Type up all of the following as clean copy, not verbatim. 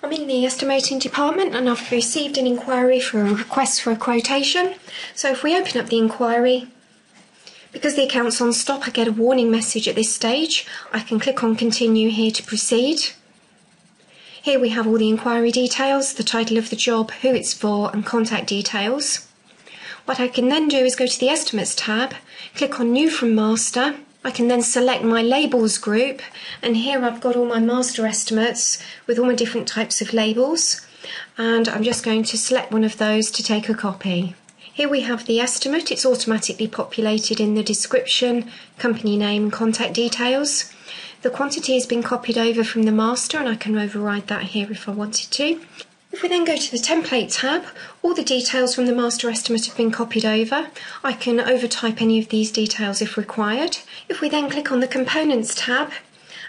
I'm in the estimating department and I've received an inquiry for a request for a quotation. So if we open up the inquiry, because the account's on stop, I get a warning message at this stage. I can click on continue here to proceed. Here we have all the inquiry details, the title of the job, who it's for and contact details. What I can then do is go to the Estimates tab, click on New from Master. I can then select my labels group, and here I've got all my master estimates with all my different types of labels, and I'm just going to select one of those to take a copy. Here we have the estimate. It's automatically populated in the description, company name and contact details. The quantity has been copied over from the master, and I can override that here if I wanted to. If we then go to the Template tab, all the details from the master estimate have been copied over. I can overtype any of these details if required. If we then click on the Components tab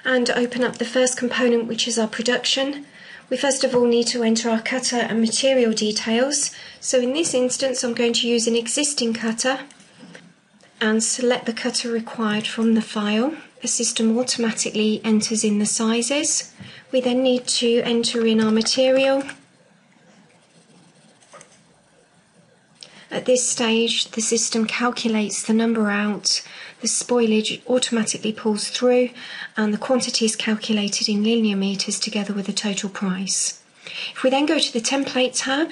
and open up the first component, which is our production, we first of all need to enter our cutter and material details. So in this instance, I'm going to use an existing cutter and select the cutter required from the file. The system automatically enters in the sizes. We then need to enter in our material. At this stage, the system calculates the number out, the spoilage automatically pulls through, and the quantity is calculated in linear meters together with the total price. If we then go to the Template tab,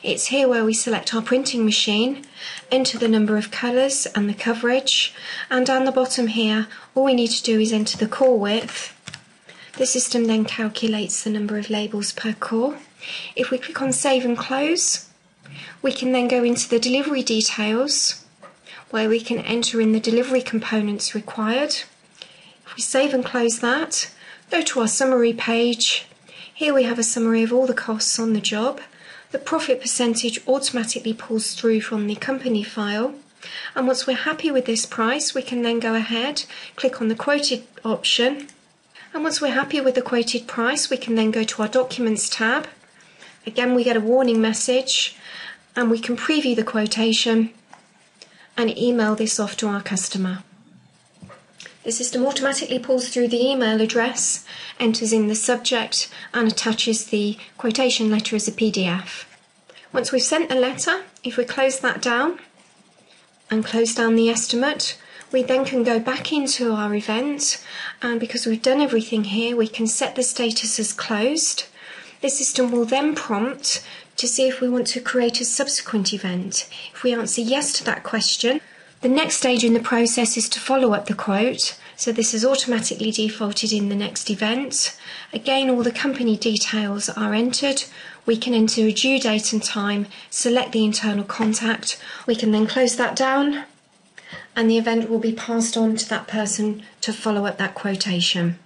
it's here where we select our printing machine, enter the number of colours and the coverage, and down the bottom here, all we need to do is enter the core width. The system then calculates the number of labels per core. If we click on Save and Close, we can then go into the delivery details, where we can enter in the delivery components required. If we save and close that, go to our summary page. Here we have a summary of all the costs on the job. The profit percentage automatically pulls through from the company file. And once we're happy with this price, we can then go ahead, click on the quoted option. And once we're happy with the quoted price, we can then go to our Documents tab. Again, we get a warning message, and we can preview the quotation and email this off to our customer. The system automatically pulls through the email address, enters in the subject, and attaches the quotation letter as a PDF. Once we've sent the letter, if we close that down and close down the estimate, we then can go back into our event, and because we've done everything here, we can set the status as closed. The system will then prompt to see if we want to create a subsequent event. If we answer yes to that question, the next stage in the process is to follow up the quote. So this is automatically defaulted in the next event. Again, all the company details are entered. We can enter a due date and time, select the internal contact. We can then close that down, and the event will be passed on to that person to follow up that quotation.